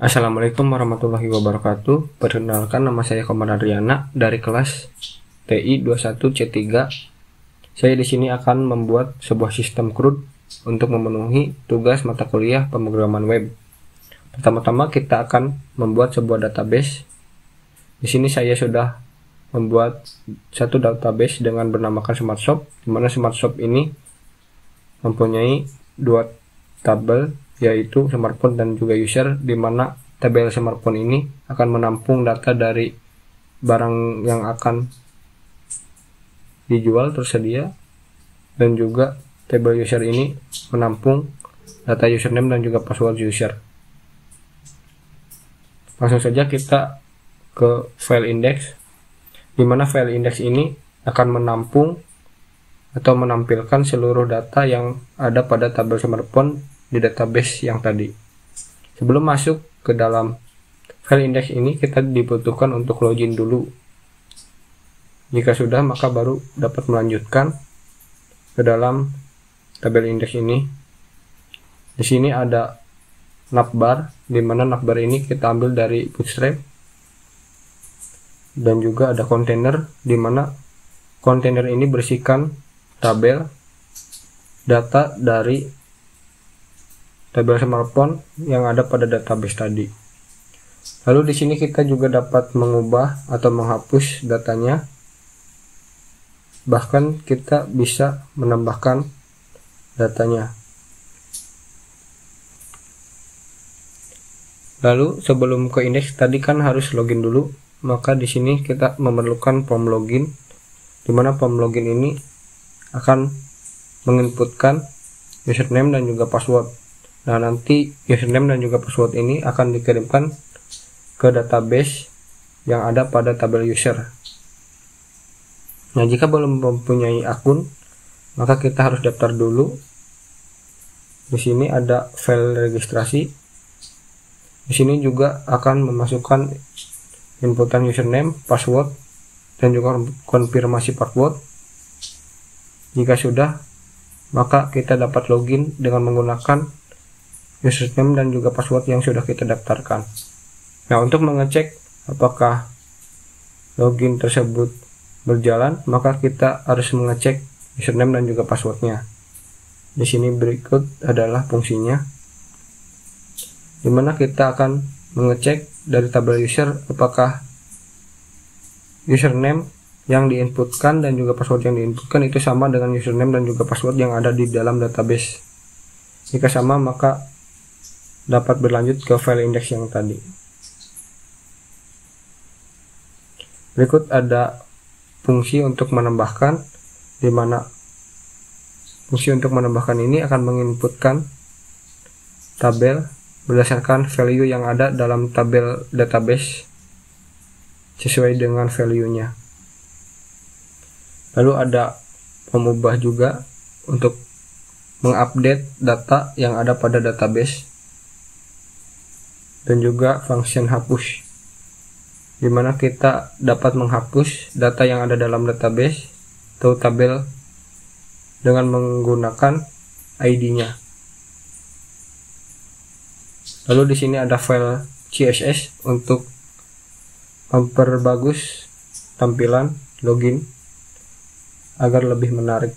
Assalamualaikum warahmatullahi wabarakatuh. Perkenalkan, nama saya Komandan Riana dari kelas TI 21C3. Saya di sini akan membuat sebuah sistem CRUD untuk memenuhi tugas mata kuliah pemrograman web. Pertama-tama kita akan membuat sebuah database. Di sini saya sudah membuat satu database dengan bernamakan SmartShop, di mana SmartShop ini mempunyai dua tabel, yaitu smartphone dan juga user, di mana tabel smartphone ini akan menampung data dari barang yang akan dijual tersedia, dan juga tabel user ini menampung data username dan juga password user. Langsung saja kita ke file index, di mana file index ini akan menampung atau menampilkan seluruh data yang ada pada tabel smartphone di database yang tadi. Sebelum masuk ke dalam file index ini, kita dibutuhkan untuk login dulu. Jika sudah, maka baru dapat melanjutkan ke dalam tabel index ini. Di sini ada navbar, di mana navbar ini kita ambil dari Bootstrap, dan juga ada kontainer, di mana kontainer ini berisikan tabel data dari tabel smartphone yang ada pada database tadi. Lalu di sini kita juga dapat mengubah atau menghapus datanya. Bahkan kita bisa menambahkan datanya. Lalu sebelum ke indeks tadi kan harus login dulu, maka di sini kita memerlukan form login, di mana form login ini akan menginputkan username dan juga password. Nah, nanti username dan juga password ini akan dikirimkan ke database yang ada pada tabel user. Nah, jika belum mempunyai akun, maka kita harus daftar dulu. Di sini ada file registrasi. Di sini juga akan memasukkan inputan username, password, dan juga konfirmasi password. Jika sudah, maka kita dapat login dengan menggunakan username dan juga password yang sudah kita daftarkan. Nah, untuk mengecek apakah login tersebut berjalan, maka kita harus mengecek username dan juga passwordnya. Di sini berikut adalah fungsinya, di mana kita akan mengecek dari tabel user apakah username yang diinputkan dan juga password yang diinputkan itu sama dengan username dan juga password yang ada di dalam database. Jika sama, maka dapat berlanjut ke file index yang tadi. Berikut ada fungsi untuk menambahkan, di mana fungsi untuk menambahkan ini akan menginputkan tabel berdasarkan value yang ada dalam tabel database sesuai dengan value-nya. Lalu ada pengubah juga untuk mengupdate data yang ada pada database, dan juga function hapus, di mana kita dapat menghapus data yang ada dalam database atau tabel dengan menggunakan ID-nya. Lalu di sini ada file CSS untuk memperbagus tampilan login agar lebih menarik.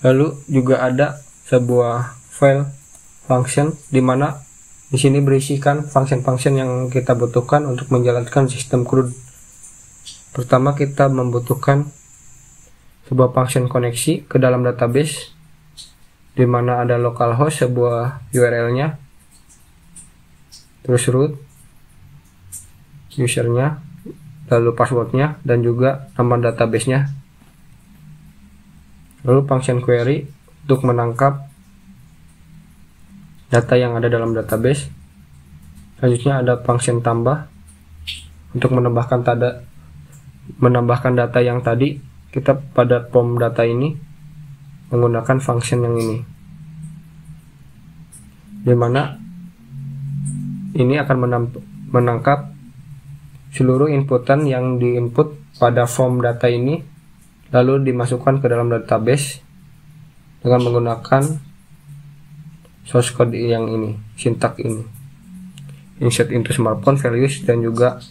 Lalu juga ada sebuah file function, di mana di sini berisikan function-function yang kita butuhkan untuk menjalankan sistem CRUD. Pertama, kita membutuhkan sebuah function koneksi ke dalam database, di mana ada localhost sebuah URL-nya, terus root, usernya, lalu passwordnya, dan juga nama database-nya. Lalu function query untuk menangkap data yang ada dalam database. Selanjutnya ada function tambah untuk menambahkan data yang tadi kita pada form data ini menggunakan function yang ini, dimana ini akan menangkap seluruh inputan yang diinput pada form data ini, lalu dimasukkan ke dalam database dengan menggunakan source code yang ini, syntax ini, insert into smartphone values, dan juga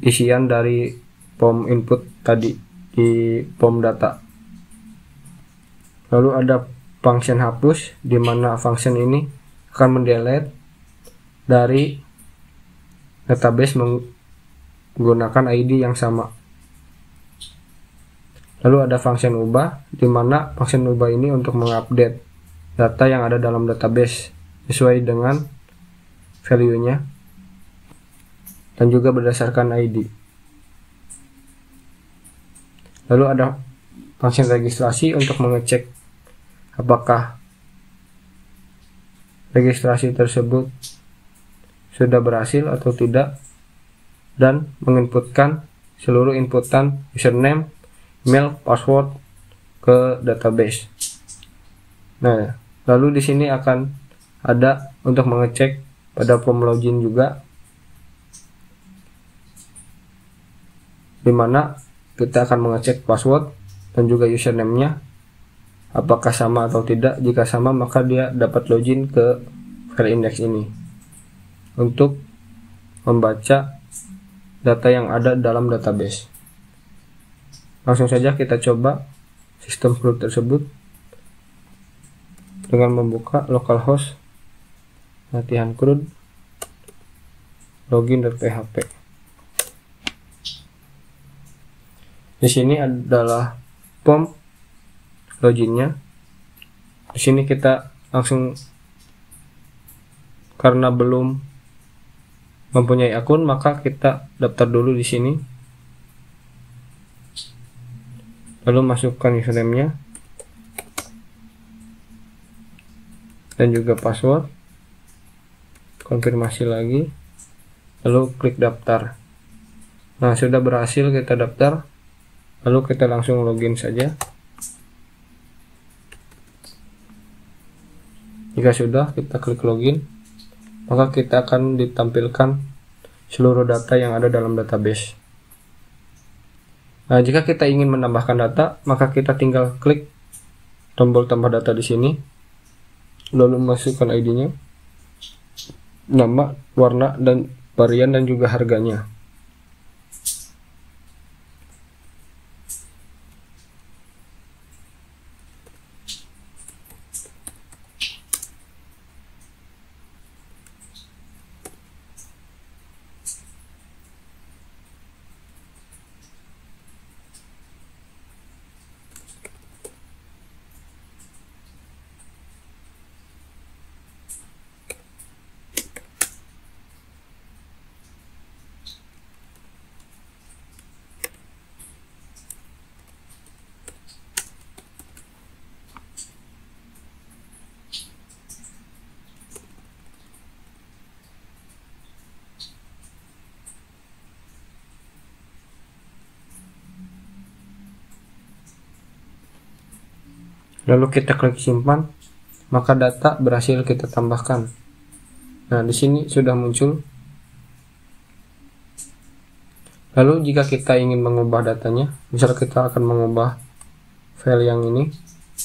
isian dari form input tadi di form data. Lalu ada function hapus, di mana function ini akan mendelete dari database menggunakan ID yang sama. Lalu ada function ubah, di mana function ubah ini untuk mengupdate data yang ada dalam database sesuai dengan value-nya dan juga berdasarkan ID. Lalu ada function registrasi untuk mengecek apakah registrasi tersebut sudah berhasil atau tidak, dan menginputkan seluruh inputan username, email, password ke database. Nah, lalu di sini akan ada untuk mengecek pada form login juga, di mana kita akan mengecek password dan juga username-nya apakah sama atau tidak. Jika sama, maka dia dapat login ke file index ini untuk membaca data yang ada dalam database. Langsung saja kita coba sistem root tersebut dengan membuka localhost latihan CRUD login.php. Di sini adalah form loginnya. Di sini kita langsung, karena belum mempunyai akun, maka kita daftar dulu di sini. Lalu masukkan username-nya dan juga password. Konfirmasi lagi. Lalu klik daftar. Nah, sudah berhasil kita daftar. Lalu kita langsung login saja. Jika sudah, kita klik login, maka kita akan ditampilkan seluruh data yang ada dalam database. Nah, jika kita ingin menambahkan data, maka kita tinggal klik tombol tambah data di sini, lalu masukkan ID-nya, nama, warna, dan varian, dan juga harganya. Lalu kita klik simpan, maka data berhasil kita tambahkan. Nah, di sini sudah muncul. Lalu jika kita ingin mengubah datanya, misal kita akan mengubah file yang ini,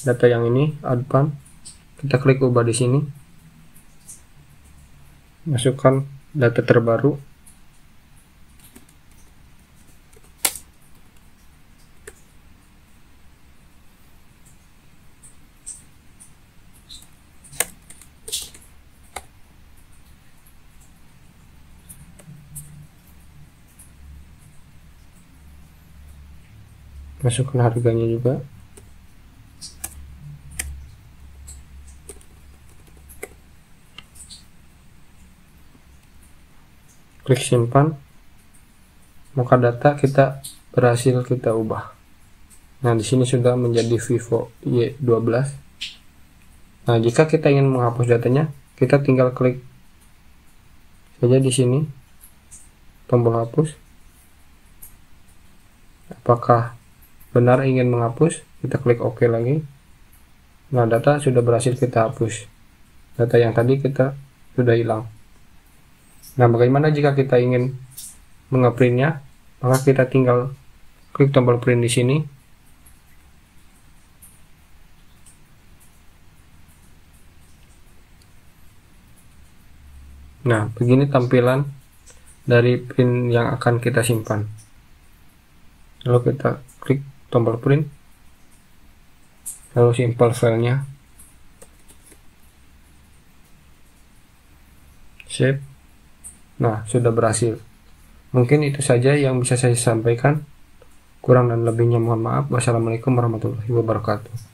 data yang ini, adpan, kita klik ubah di sini. Masukkan data terbaru. Masukkan harganya juga. Klik simpan, maka data kita berhasil kita ubah. Nah, di sini sudah menjadi Vivo Y12. Nah, jika kita ingin menghapus datanya, kita tinggal klik saja di sini tombol hapus. Apakah benar ingin menghapus? Kita klik OK lagi. Nah, data sudah berhasil kita hapus. Data yang tadi kita sudah hilang. Nah, bagaimana jika kita ingin mengeprintnya? Maka kita tinggal klik tombol print di sini. Nah, begini tampilan dari print yang akan kita simpan. Lalu kita klik tombol print, lalu simpan filenya, save. Nah, sudah berhasil. Mungkin itu saja yang bisa saya sampaikan. Kurang dan lebihnya mohon maaf. Wassalamualaikum warahmatullahi wabarakatuh.